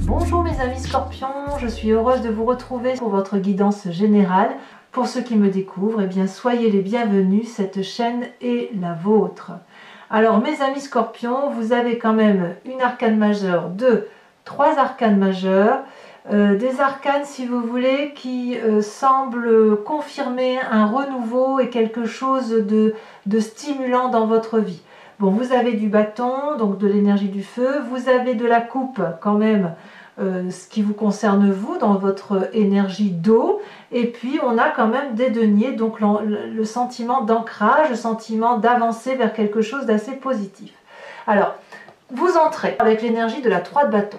Bonjour mes amis scorpions, je suis heureuse de vous retrouver pour votre guidance générale. Pour ceux qui me découvrent, eh bien soyez les bienvenus, cette chaîne est la vôtre. Alors mes amis scorpions, vous avez quand même une arcane majeure, trois arcanes majeures, des arcanes si vous voulez qui semblent confirmer un renouveau et quelque chose de stimulant dans votre vie. Bon, vous avez du bâton, donc de l'énergie du feu, vous avez de la coupe quand même, ce qui vous concerne vous, dans votre énergie d'eau, et puis on a quand même des deniers, donc le sentiment d'ancrage, le sentiment d'avancer vers quelque chose d'assez positif. Alors, vous entrez avec l'énergie de la 3 de bâton.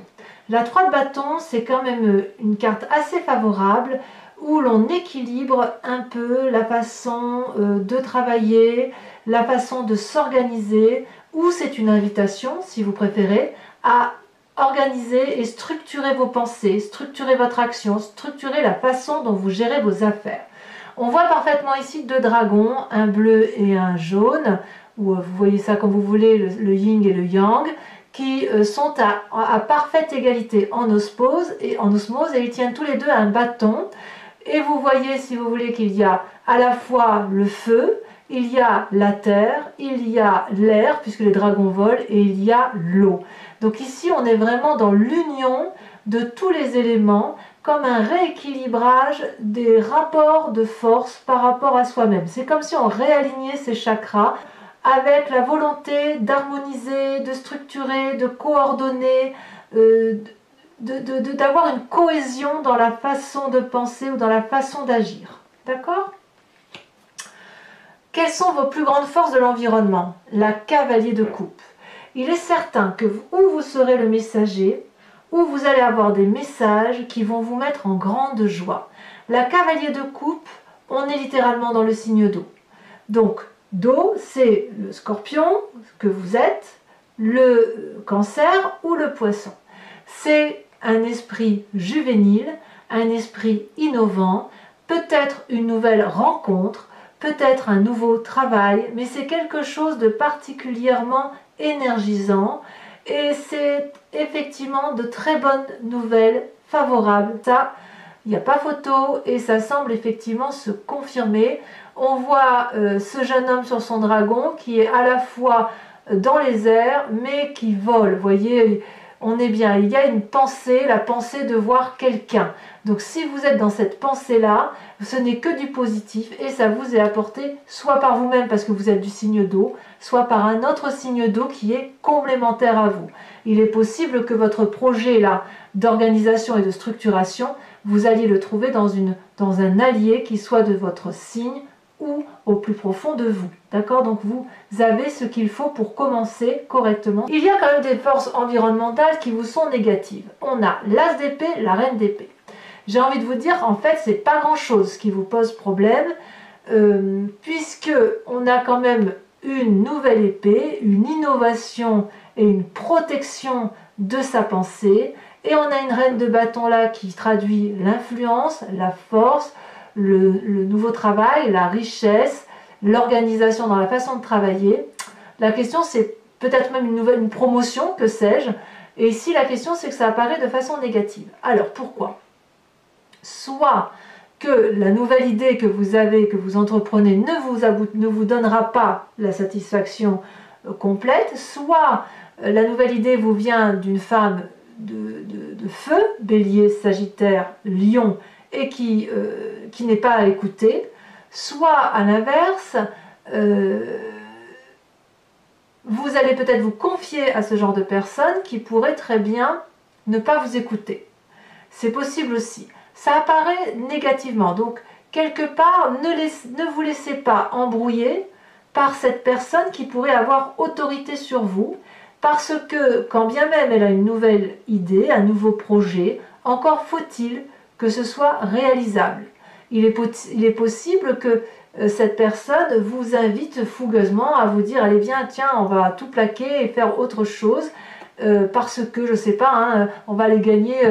La 3 de bâton, c'est quand même une carte assez favorable, où l'on équilibre un peu la façon de travailler, la façon de s'organiser, ou c'est une invitation, si vous préférez, à organiser et structurer vos pensées, structurer votre action, structurer la façon dont vous gérez vos affaires. On voit parfaitement ici deux dragons, un bleu et un jaune, ou vous voyez ça comme vous voulez, le yin et le yang, qui sont à parfaite égalité en osmose, et ils tiennent tous les deux un bâton. Et vous voyez, si vous voulez, qu'il y a à la fois le feu, il y a la terre, il y a l'air, puisque les dragons volent, et il y a l'eau. Donc ici, on est vraiment dans l'union de tous les éléments, comme un rééquilibrage des rapports de force par rapport à soi-même. C'est comme si on réalignait ces chakras avec la volonté d'harmoniser, de structurer, de coordonner, d'avoir une cohésion dans la façon de penser ou dans la façon d'agir. D'accord ? Quelles sont vos plus grandes forces de l'environnement? La cavalier de coupe. Il est certain que ou vous serez le messager, ou vous allez avoir des messages qui vont vous mettre en grande joie. La cavalier de coupe, on est littéralement dans le signe d'eau. Donc, d'eau, c'est le scorpion que vous êtes, le cancer ou le poisson. C'est un esprit juvénile, un esprit innovant, peut-être une nouvelle rencontre, peut-être un nouveau travail, mais c'est quelque chose de particulièrement énergisant et c'est effectivement de très bonnes nouvelles favorables. Ça, il n'y a pas photo et ça semble effectivement se confirmer. On voit ce jeune homme sur son dragon qui est à la fois dans les airs mais qui vole. Vous voyez, on est bien, il y a une pensée, la pensée de voir quelqu'un. Donc si vous êtes dans cette pensée-là, ce n'est que du positif et ça vous est apporté soit par vous-même parce que vous êtes du signe d'eau, soit par un autre signe d'eau qui est complémentaire à vous. Il est possible que votre projet là d'organisation et de structuration, vous alliez le trouver dans un allié qui soit de votre signe ou au plus profond de vous. D'accord? Donc vous avez ce qu'il faut pour commencer correctement. Il y a quand même des forces environnementales qui vous sont négatives. On a l'as d'épée, la reine d'épée. J'ai envie de vous dire, en fait, c'est pas grand-chose qui vous pose problème, puisque on a quand même une nouvelle épée, une innovation et une protection de sa pensée, et on a une reine de bâton là qui traduit l'influence, la force, le nouveau travail, la richesse, l'organisation dans la façon de travailler. La question c'est peut-être même une promotion, que sais-je, et ici la question c'est que ça apparaît de façon négative. Alors pourquoi? Soit que la nouvelle idée que vous avez, que vous entreprenez, ne vous donnera pas la satisfaction complète, soit la nouvelle idée vous vient d'une femme de feu, bélier, sagittaire, lion, et qui n'est pas à écouter, soit à l'inverse, vous allez peut-être vous confier à ce genre de personne qui pourrait très bien ne pas vous écouter. C'est possible aussi. Ça apparaît négativement, donc quelque part, ne vous laissez pas embrouiller par cette personne qui pourrait avoir autorité sur vous, parce que quand bien même elle a une nouvelle idée, un nouveau projet, encore faut-il que ce soit réalisable. Il est possible que cette personne vous invite fougueusement à vous dire « Allez viens, tiens, on va tout plaquer et faire autre chose parce que, je sais pas, hein, on va aller gagner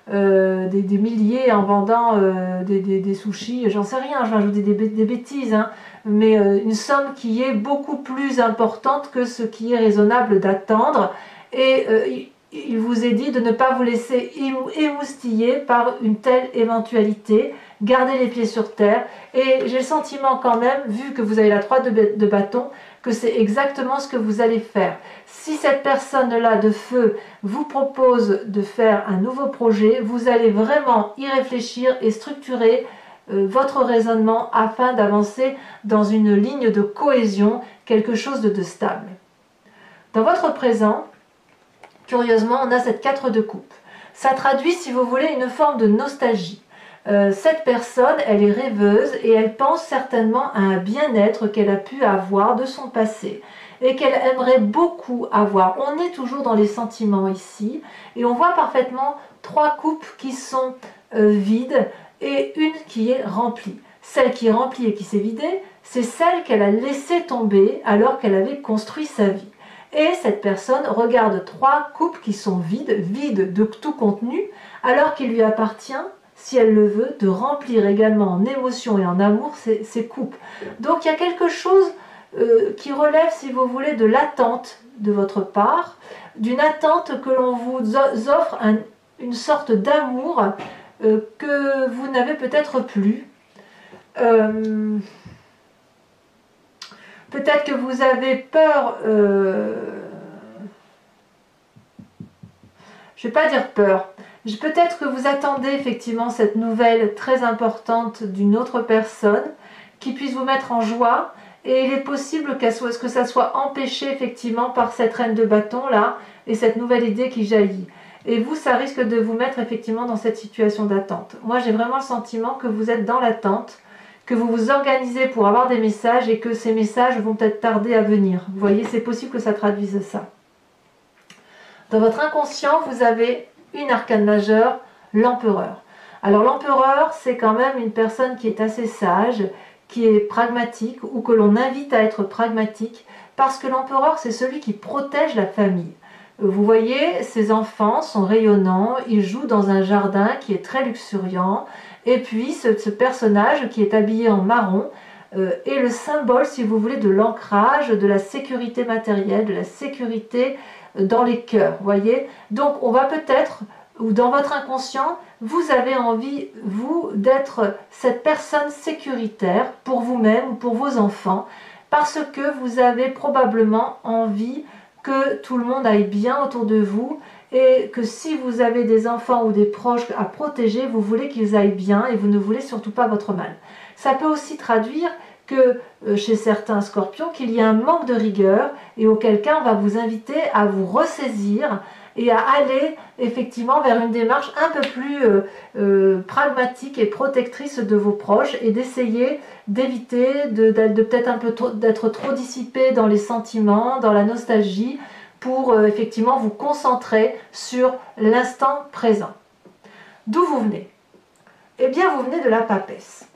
des milliers en vendant des sushis, j'en sais rien, je vais ajouter des bêtises, hein, mais une somme qui est beaucoup plus importante que ce qui est raisonnable d'attendre. Et il vous est dit de ne pas vous laisser émoustiller par une telle éventualité. Gardez les pieds sur terre. Et j'ai le sentiment quand même, vu que vous avez la 3 de bâton, que c'est exactement ce que vous allez faire. Si cette personne-là de feu vous propose de faire un nouveau projet, vous allez vraiment y réfléchir et structurer votre raisonnement afin d'avancer dans une ligne de cohésion, quelque chose de stable. Dans votre présent, curieusement, on a cette 4 de coupe. Ça traduit, si vous voulez, une forme de nostalgie. Cette personne, elle est rêveuse et elle pense certainement à un bien-être qu'elle a pu avoir de son passé et qu'elle aimerait beaucoup avoir. On est toujours dans les sentiments ici et on voit parfaitement 3 coupes qui sont vides et une qui est remplie. Celle qui est remplie et qui s'est vidée, c'est celle qu'elle a laissée tomber alors qu'elle avait construit sa vie. Et cette personne regarde 3 coupes qui sont vides de tout contenu, alors qu'il lui appartient, si elle le veut, de remplir également en émotion et en amour ces coupes. Donc il y a quelque chose qui relève, si vous voulez, de l'attente de votre part, d'une attente que l'on vous offre une sorte d'amour que vous n'avez peut-être plus. Peut-être que vous avez peur, je ne vais pas dire peur, peut-être que vous attendez effectivement cette nouvelle très importante d'une autre personne qui puisse vous mettre en joie, et il est possible que ça soit empêché effectivement par cette reine de bâton là et cette nouvelle idée qui jaillit. Et vous, ça risque de vous mettre effectivement dans cette situation d'attente. Moi, j'ai vraiment le sentiment que vous êtes dans l'attente, que vous vous organisez pour avoir des messages et que ces messages vont peut-être tarder à venir. Vous voyez, c'est possible que ça traduise ça. Dans votre inconscient, vous avez une arcane majeure, l'empereur. Alors l'empereur, c'est quand même une personne qui est assez sage, qui est pragmatique ou que l'on invite à être pragmatique parce que l'empereur, c'est celui qui protège la famille. Vous voyez, ces enfants sont rayonnants, ils jouent dans un jardin qui est très luxuriant. Et puis, ce personnage qui est habillé en marron est le symbole, si vous voulez, de l'ancrage, de la sécurité matérielle, de la sécurité dans les cœurs, voyez. Donc, on va peut-être, ou dans votre inconscient, vous avez envie, vous, d'être cette personne sécuritaire pour vous-même ou pour vos enfants, parce que vous avez probablement envie que tout le monde aille bien autour de vous, et que si vous avez des enfants ou des proches à protéger, vous voulez qu'ils aillent bien et vous ne voulez surtout pas votre mal. Ça peut aussi traduire que chez certains scorpions, qu'il y a un manque de rigueur et auquel cas on va vous inviter à vous ressaisir et à aller effectivement vers une démarche un peu plus pragmatique et protectrice de vos proches et d'essayer d'éviter de peut-être un peu d'être trop dissipé dans les sentiments, dans la nostalgie, pour effectivement vous concentrer sur l'instant présent. D'où vous venez? Eh bien, vous venez de la papesse.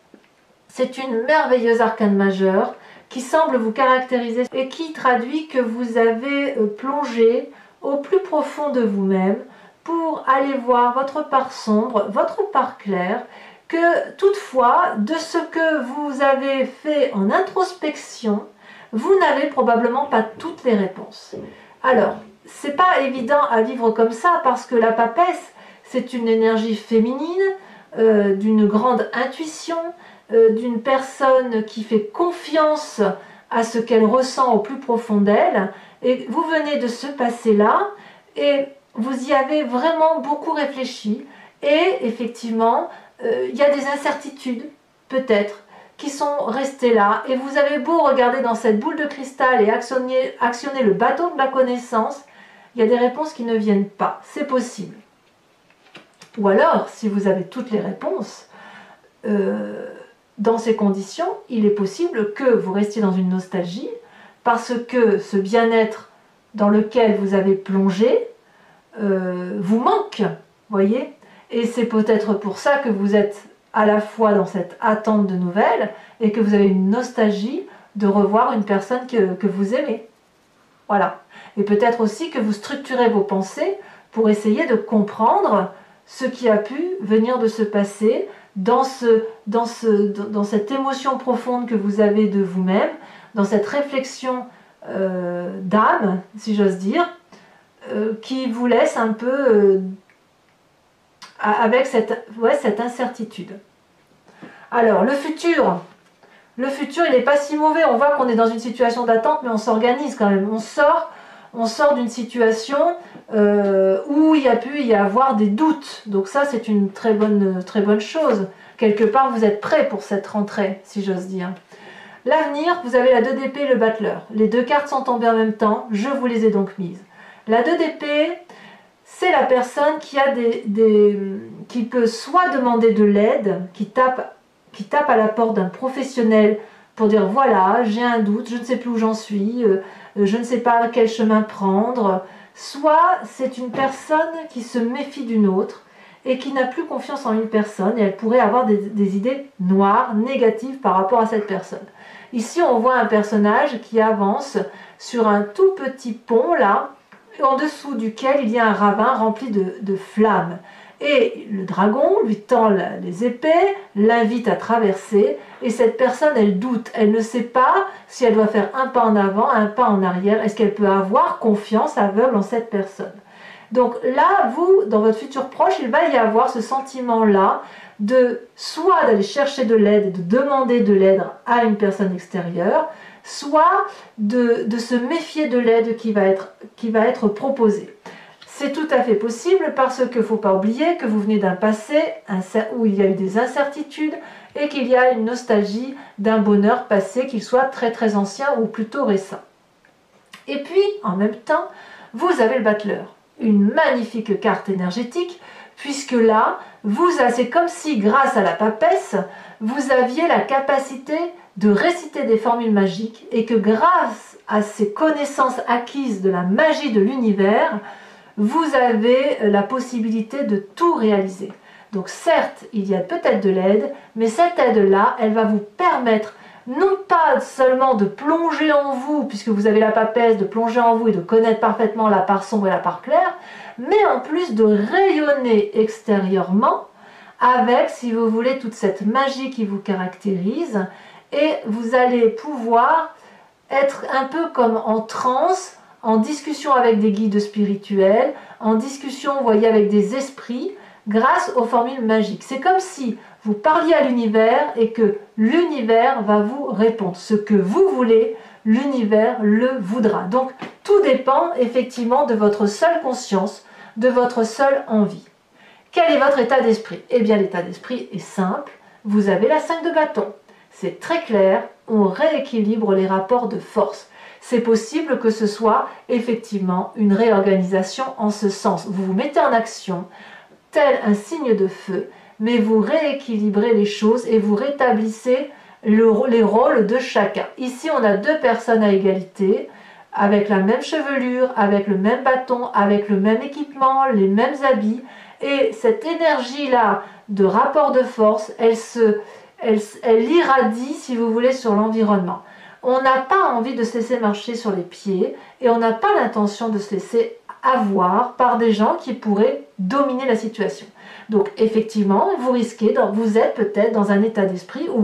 C'est une merveilleuse arcane majeure qui semble vous caractériser et qui traduit que vous avez plongé au plus profond de vous-même pour aller voir votre part sombre, votre part claire, que toutefois, de ce que vous avez fait en introspection, vous n'avez probablement pas toutes les réponses. Alors, c'est pas évident à vivre comme ça parce que la papesse, c'est une énergie féminine, d'une grande intuition, d'une personne qui fait confiance à ce qu'elle ressent au plus profond d'elle. Et vous venez de ce passé-là et vous y avez vraiment beaucoup réfléchi. Et effectivement, il y a des incertitudes, peut-être, qui sont restées là. Et vous avez beau regarder dans cette boule de cristal et actionner le bâton de la connaissance, il y a des réponses qui ne viennent pas. C'est possible. Ou alors, si vous avez toutes les réponses, dans ces conditions, il est possible que vous restiez dans une nostalgie parce que ce bien-être dans lequel vous avez plongé vous manque, voyez. Et c'est peut-être pour ça que vous êtes à la fois dans cette attente de nouvelles et que vous avez une nostalgie de revoir une personne que vous aimez. Voilà. Et peut-être aussi que vous structurez vos pensées pour essayer de comprendre ce qui a pu venir de se passer dans cette émotion profonde que vous avez de vous-même, dans cette réflexion d'âme, si j'ose dire, qui vous laisse un peu avec cette incertitude. Alors, le futur, il n'est pas si mauvais. On voit qu'on est dans une situation d'attente, mais on s'organise quand même. On sort d'une situation où il y a pu y avoir des doutes. Donc ça, c'est une très bonne chose. Quelque part, vous êtes prêt pour cette rentrée, si j'ose dire. L'avenir, vous avez la 2 d'épée et le battleur. Les deux cartes sont tombées en même temps, je vous les ai donc mises. La 2 d'épée, c'est la personne qui peut soit demander de l'aide, qui tape à la porte d'un professionnel pour dire voilà, j'ai un doute, je ne sais plus où j'en suis, je ne sais pas quel chemin prendre. Soit c'est une personne qui se méfie d'une autre et qui n'a plus confiance en une personne et elle pourrait avoir des idées noires, négatives par rapport à cette personne. Ici, on voit un personnage qui avance sur un tout petit pont là, en dessous duquel il y a un ravin rempli de flammes. Et le dragon lui tend les épées, l'invite à traverser, et cette personne, elle doute, elle ne sait pas si elle doit faire un pas en avant, un pas en arrière, est-ce qu'elle peut avoir confiance aveugle en cette personne. Donc là, vous, dans votre futur proche, il va y avoir ce sentiment-là de soit d'aller chercher de l'aide et de demander de l'aide à une personne extérieure, soit de se méfier de l'aide qui va être proposée. C'est tout à fait possible parce qu'il ne faut pas oublier que vous venez d'un passé où il y a eu des incertitudes et qu'il y a une nostalgie d'un bonheur passé, qu'il soit très très ancien ou plutôt récent. Et puis, en même temps, vous avez le battleur, une magnifique carte énergétique, puisque là, c'est comme si, grâce à la papesse, vous aviez la capacité de réciter des formules magiques et que grâce à ces connaissances acquises de la magie de l'univers, vous avez la possibilité de tout réaliser. Donc certes, il y a peut-être de l'aide, mais cette aide-là, elle va vous permettre non pas seulement de plonger en vous, puisque vous avez la papesse, de plonger en vous et de connaître parfaitement la part sombre et la part claire, mais en plus de rayonner extérieurement avec, si vous voulez, toute cette magie qui vous caractérise, et vous allez pouvoir être un peu comme en transe, en discussion avec des guides spirituels, en discussion, vous voyez, avec des esprits, grâce aux formules magiques. C'est comme si vous parliez à l'univers et que l'univers va vous répondre. Ce que vous voulez, l'univers le voudra. Donc, tout dépend effectivement de votre seule conscience, de votre seule envie. Quel est votre état d'esprit? Eh bien, l'état d'esprit est simple. Vous avez la 5 de bâton. C'est très clair, on rééquilibre les rapports de force. C'est possible que ce soit effectivement une réorganisation en ce sens. Vous vous mettez en action, tel un signe de feu, mais vous rééquilibrez les choses et vous rétablissez les rôles de chacun. Ici, on a 2 personnes à égalité, avec la même chevelure, avec le même bâton, avec le même équipement, les mêmes habits. Et cette énergie-là de rapport de force, elle irradie, si vous voulez, sur l'environnement. On n'a pas envie de se laisser marcher sur les pieds et on n'a pas l'intention de se laisser avoir par des gens qui pourraient dominer la situation. Donc effectivement, vous êtes peut-être dans un état d'esprit où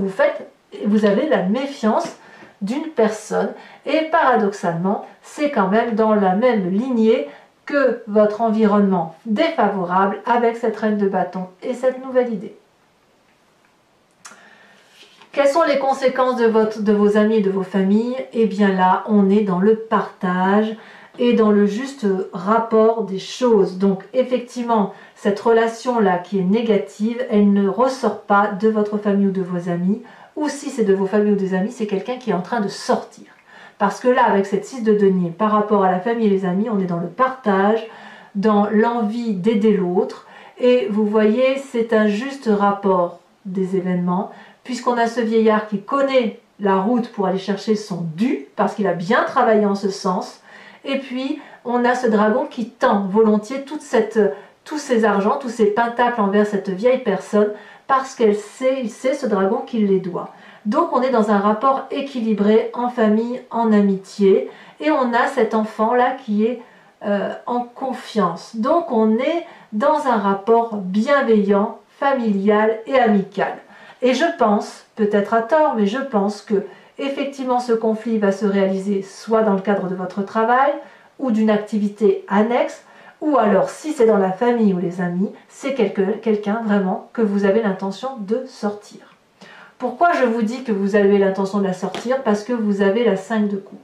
vous avez la méfiance d'une personne et paradoxalement, c'est quand même dans la même lignée que votre environnement défavorable avec cette reine de bâton et cette nouvelle idée. Quelles sont les conséquences de vos amis et de vos familles? Eh bien là, on est dans le partage et dans le juste rapport des choses. Donc effectivement, cette relation-là qui est négative, elle ne ressort pas de votre famille ou de vos amis. Ou si c'est de vos familles ou des amis, c'est quelqu'un qui est en train de sortir. Parce que là, avec cette 6 de denier, par rapport à la famille et les amis, on est dans le partage, dans l'envie d'aider l'autre. Et vous voyez, c'est un juste rapport des événements, puisqu'on a ce vieillard qui connaît la route pour aller chercher son dû, parce qu'il a bien travaillé en ce sens, et puis on a ce dragon qui tend volontiers tous ces argents, tous ces pentacles envers cette vieille personne, parce il sait ce dragon qu'il les doit. Donc on est dans un rapport équilibré en famille, en amitié, et on a cet enfant-là qui est en confiance. Donc on est dans un rapport bienveillant, familial et amical. Et je pense, peut-être à tort, mais je pense que effectivement ce conflit va se réaliser soit dans le cadre de votre travail, ou d'une activité annexe, ou alors si c'est dans la famille ou les amis, c'est quelqu'un vraiment que vous avez l'intention de sortir. Pourquoi je vous dis que vous avez l'intention de la sortir? Parce que vous avez la 5 de coupe.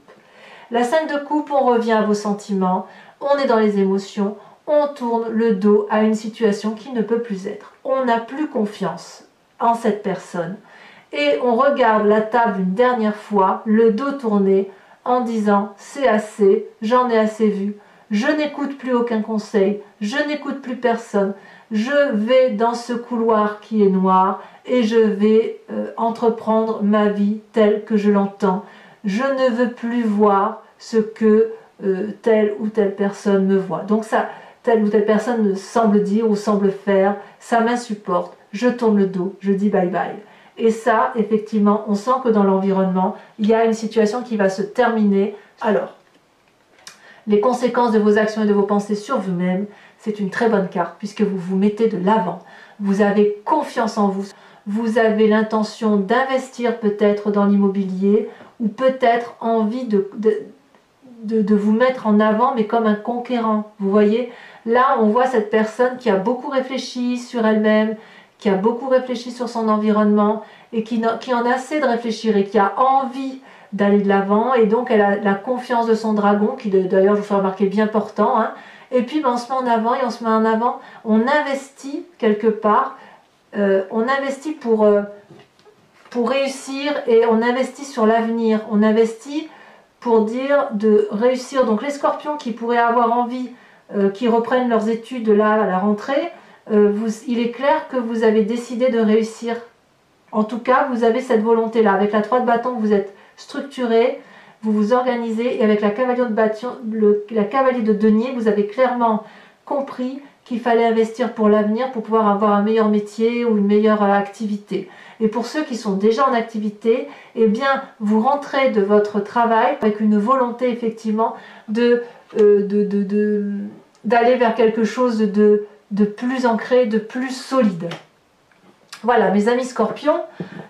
La 5 de coupe, on revient à vos sentiments, on est dans les émotions, on tourne le dos à une situation qui ne peut plus être. On n'a plus confiance en cette personne. Et on regarde la table une dernière fois, le dos tourné, en disant « c'est assez, j'en ai assez vu, je n'écoute plus aucun conseil, je n'écoute plus personne, je vais dans ce couloir qui est noir et je vais entreprendre ma vie telle que je l'entends. Je ne veux plus voir ce que telle ou telle personne me voit. Donc ça, telle ou telle personne me semble dire ou semble faire, ça m'insupporte, je tourne le dos, je dis bye bye. » Et ça, effectivement, on sent que dans l'environnement, il y a une situation qui va se terminer. Alors, les conséquences de vos actions et de vos pensées sur vous-même, c'est une très bonne carte puisque vous vous mettez de l'avant. Vous avez confiance en vous. Vous avez l'intention d'investir peut-être dans l'immobilier ou peut-être envie de vous mettre en avant, mais comme un conquérant. Vous voyez, là, on voit cette personne qui a beaucoup réfléchi sur elle-même, qui a beaucoup réfléchi sur son environnement et qui en a assez de réfléchir et qui a envie d'aller de l'avant, et donc elle a la confiance de son dragon, qui d'ailleurs je vous fais remarquer bien portant, hein. Et puis on se met en avant et on se met en avant, on investit quelque part, on investit pour réussir et on investit sur l'avenir, on investit pour dire de réussir. Donc les scorpions qui pourraient avoir envie, qui reprennent leurs études là à la rentrée, il est clair que vous avez décidé de réussir. En tout cas, vous avez cette volonté-là. Avec la 3 de bâton, vous êtes structuré, vous vous organisez, et avec la cavalier de bâton, la cavalier de denier, vous avez clairement compris qu'il fallait investir pour l'avenir, pour pouvoir avoir un meilleur métier ou une meilleure activité. Et pour ceux qui sont déjà en activité, eh bien, vous rentrez de votre travail avec une volonté effectivement d'aller vers quelque chose de plus ancré, de plus solide. Voilà, mes amis scorpions,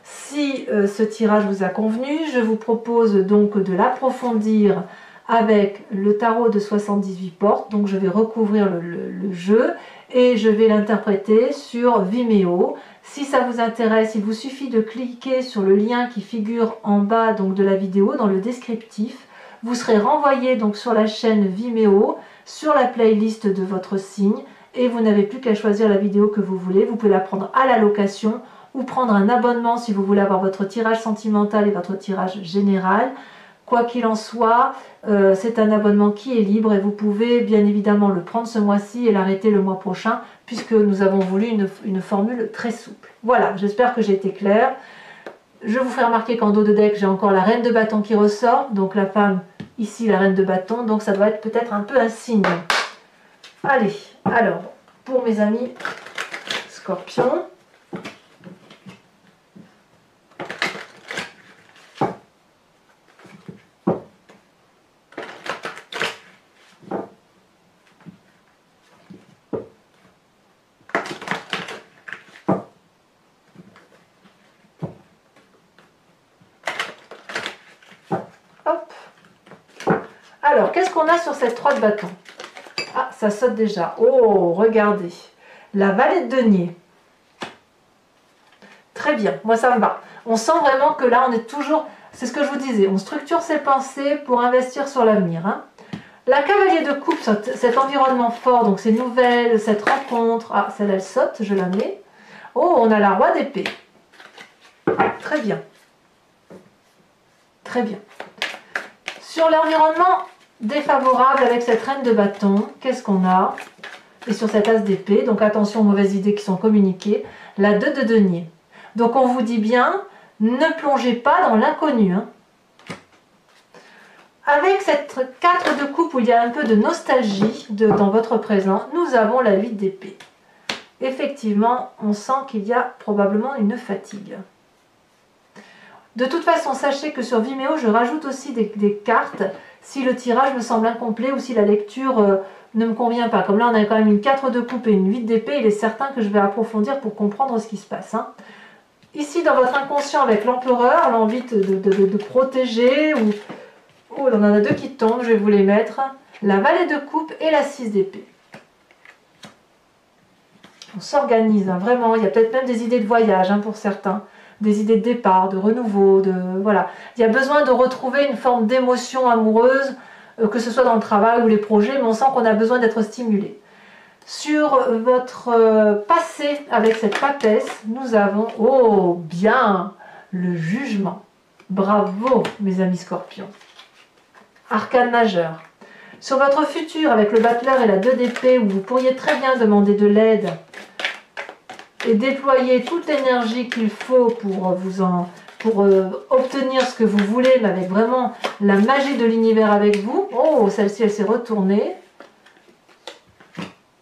si ce tirage vous a convenu, je vous propose donc de l'approfondir avec le tarot de 78 portes. Donc je vais recouvrir le jeu et je vais l'interpréter sur Vimeo. Si ça vous intéresse, il vous suffit de cliquer sur le lien qui figure en bas donc, de la vidéo, dans le descriptif. Vous serez renvoyé donc sur la chaîne Vimeo, sur la playlist de votre signe, et vous n'avez plus qu'à choisir la vidéo que vous voulez. Vous pouvez la prendre à la location ou prendre un abonnement si vous voulez avoir votre tirage sentimental et votre tirage général. Quoi qu'il en soit, c'est un abonnement qui est libre et vous pouvez bien évidemment le prendre ce mois-ci et l'arrêter le mois prochain, puisque nous avons voulu une formule très souple. Voilà, j'espère que j'ai été claire. Je vous ferai remarquer qu'en dos de deck, j'ai encore la reine de bâton qui ressort, donc la femme ici, la reine de bâton, donc ça doit être peut-être un peu un signe. Allez, alors, pour mes amis scorpions, hop. Alors, qu'est-ce qu'on a sur cette 3 de bâton? Ah, ça saute déjà. Oh, regardez. La vallée de denier. Très bien, moi ça me va. On sent vraiment que là, on est toujours... C'est ce que je vous disais, on structure ses pensées pour investir sur l'avenir. Hein. La cavalier de coupe, cet environnement fort, donc ces nouvelles, cette rencontre... Ah, celle-là, elle saute, je la mets. Oh, on a la roi d'épée. Très bien. Très bien. Sur l'environnement défavorable avec cette reine de bâton, qu'est-ce qu'on a? Et sur cet as d'épée, donc attention aux mauvaises idées qui sont communiquées, la 2 de denier. Donc on vous dit bien, ne plongez pas dans l'inconnu. Hein. Avec cette 4 de coupe où il y a un peu de nostalgie dans votre présent, nous avons la 8 d'épée. Effectivement, on sent qu'il y a probablement une fatigue. De toute façon, sachez que sur Vimeo, je rajoute aussi des cartes si le tirage me semble incomplet ou si la lecture ne me convient pas. Comme là, on a quand même une 4 de coupe et une 8 d'épée, il est certain que je vais approfondir pour comprendre ce qui se passe. Hein. Ici, dans votre inconscient, avec l'empereur, l'envie de protéger, ou... Oh, on en a 2 qui tombent, je vais vous les mettre. la Vallée de coupe et la 6 d'épée. On s'organise, hein, vraiment. Il y a peut-être même des idées de voyage hein, pour certains, des idées de départ, de renouveau, voilà. Il y a besoin de retrouver une forme d'émotion amoureuse, que ce soit dans le travail ou les projets, mais on sent qu'on a besoin d'être stimulé. Sur votre passé avec cette papesse, nous avons, oh bien, le jugement. Bravo mes amis scorpions. Arcane majeur. Sur votre futur avec le battleur et la 2 d'épée, où vous pourriez très bien demander de l'aide et déployer toute l'énergie qu'il faut pour obtenir ce que vous voulez, mais avec vraiment la magie de l'univers avec vous. Oh, celle-ci, elle s'est retournée.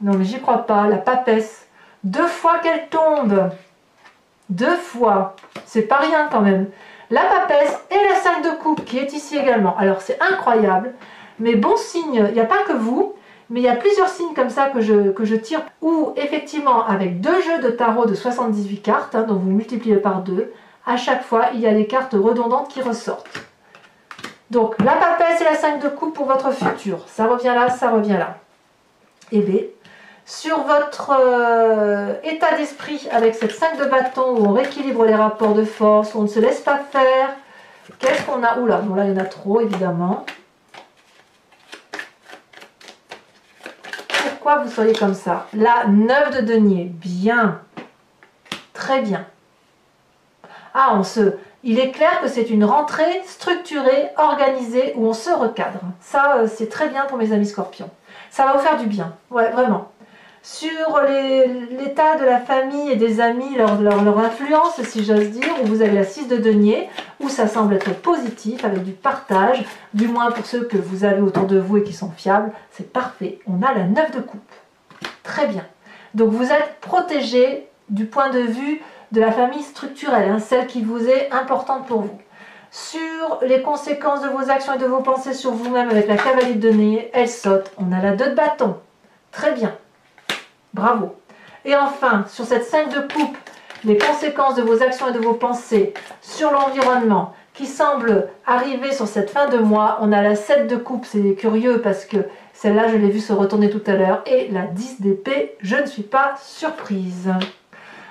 Non, mais j'y crois pas. La papesse. 2 fois qu'elle tombe. 2 fois. C'est pas rien quand même. La papesse et la 5 de coupe qui est ici également. Alors, c'est incroyable. Mais bon signe, il n'y a pas que vous, mais il y a plusieurs signes comme ça que je tire, où effectivement, avec 2 jeux de tarot de 78 cartes, hein, dont vous multipliez par 2, à chaque fois, il y a des cartes redondantes qui ressortent. Donc, la papesse et la 5 de coupe pour votre futur. Ça revient là, ça revient là. Et B, sur votre état d'esprit, avec cette 5 de bâton, où on rééquilibre les rapports de force, où on ne se laisse pas faire, qu'est-ce qu'on a? Oula, bon là, il y en a trop, évidemment. Pourquoi vous seriez comme ça? La 9 de denier, bien, très bien. Ah, il est clair que c'est une rentrée structurée, organisée, où on se recadre. Ça, c'est très bien pour mes amis scorpions. Ça va vous faire du bien, ouais, vraiment. Sur l'état de la famille et des amis, leur influence, si j'ose dire, où vous avez la 6 de denier, où ça semble être positif, avec du partage, du moins pour ceux que vous avez autour de vous et qui sont fiables, c'est parfait. On a la 9 de coupe. Très bien. Donc vous êtes protégé du point de vue de la famille structurelle, hein, celle qui vous est importante pour vous. Sur les conséquences de vos actions et de vos pensées sur vous-même avec la cavalier de denier, elle saute. On a la 2 de bâton. Très bien. Bravo. Et enfin, sur cette 5 de coupe, les conséquences de vos actions et de vos pensées sur l'environnement qui semble arriver sur cette fin de mois, on a la 7 de coupe, c'est curieux parce que celle-là, je l'ai vue se retourner tout à l'heure, et la 10 d'épée, je ne suis pas surprise.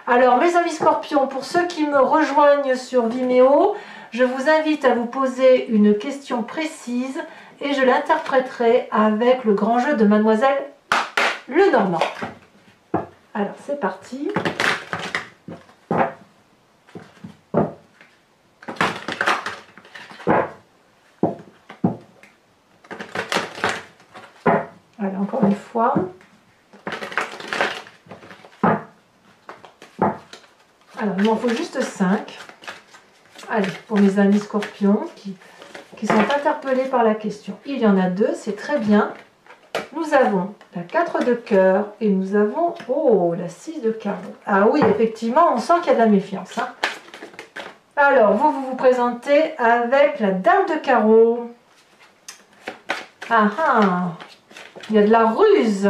Alors, mes amis scorpions, pour ceux qui me rejoignent sur Vimeo, je vous invite à vous poser une question précise et je l'interpréterai avec le grand jeu de Mademoiselle Lenormand. Alors, c'est parti. Allez, encore une fois. Alors, il m'en faut juste 5. Allez, pour mes amis scorpions qui sont interpellés par la question. Il y en a 2, c'est très bien. Nous avons la 4 de cœur et nous avons, oh, la 6 de carreau. Ah oui, effectivement, on sent qu'il y a de la méfiance. Hein. Alors, vous vous présentez avec la dame de carreau. Ah ah, il y a de la ruse.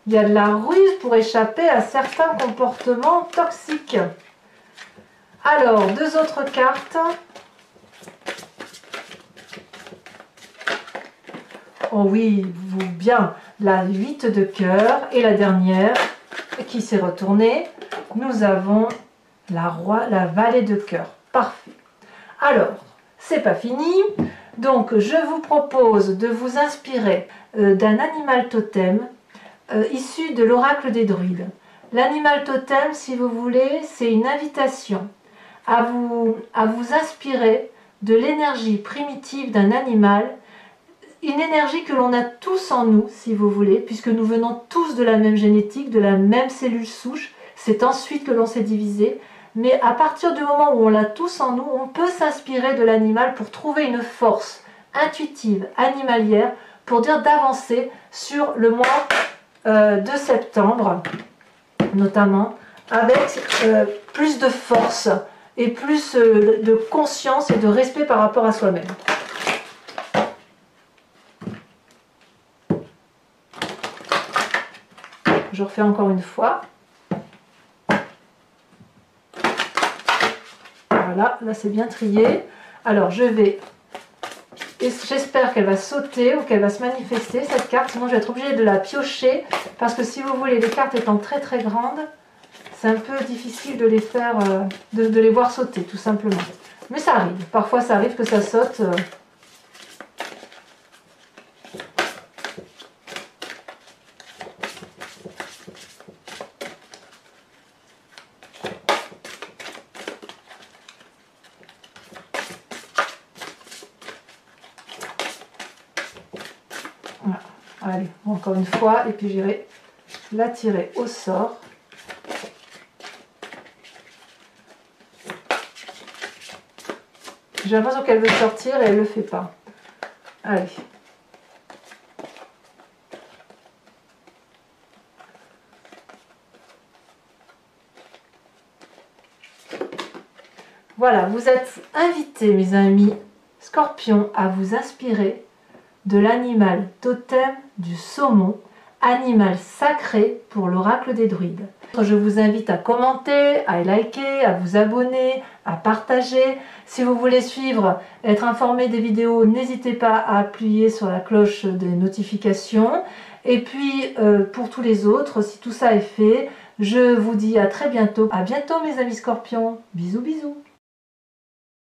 Il y a de la ruse pour échapper à certains comportements toxiques. Alors, 2 autres cartes. Oh oui, bien, la 8 de cœur et la dernière qui s'est retournée. Nous avons la vallée de cœur. Parfait. Alors, c'est pas fini. Donc, je vous propose de vous inspirer d'un animal totem issu de l'oracle des druides. L'animal totem, si vous voulez, c'est une invitation à vous inspirer de l'énergie primitive d'un animal, une énergie que l'on a tous en nous, si vous voulez, puisque nous venons tous de la même génétique, de la même cellule souche. C'est ensuite que l'on s'est divisé. Mais à partir du moment où on l'a tous en nous, on peut s'inspirer de l'animal pour trouver une force intuitive, animalière, pour dire d'avancer sur le mois de septembre, notamment, avec plus de force et plus de conscience et de respect par rapport à soi-même. Je refais encore une fois. Voilà, là c'est bien trié. Alors je vais Et j'espère qu'elle va sauter ou qu'elle va se manifester cette carte, sinon je vais être obligée de la piocher parce que si vous voulez, les cartes étant très très grandes, c'est un peu difficile de les faire, de les voir sauter tout simplement. Mais ça arrive, parfois ça arrive que ça saute. Voilà. Allez, encore une fois, et puis j'irai la tirer au sort. J'ai l'impression qu'elle veut sortir et elle ne le fait pas. Allez. Voilà, vous êtes invités, mes amis Scorpions, à vous inspirer de l'animal totem du saumon, animal sacré pour l'oracle des druides. Je vous invite à commenter, à liker, à vous abonner, à partager. Si vous voulez suivre, être informé des vidéos, n'hésitez pas à appuyer sur la cloche des notifications. Et puis, pour tous les autres, si tout ça est fait, je vous dis à très bientôt. À bientôt mes amis Scorpions. Bisous bisous.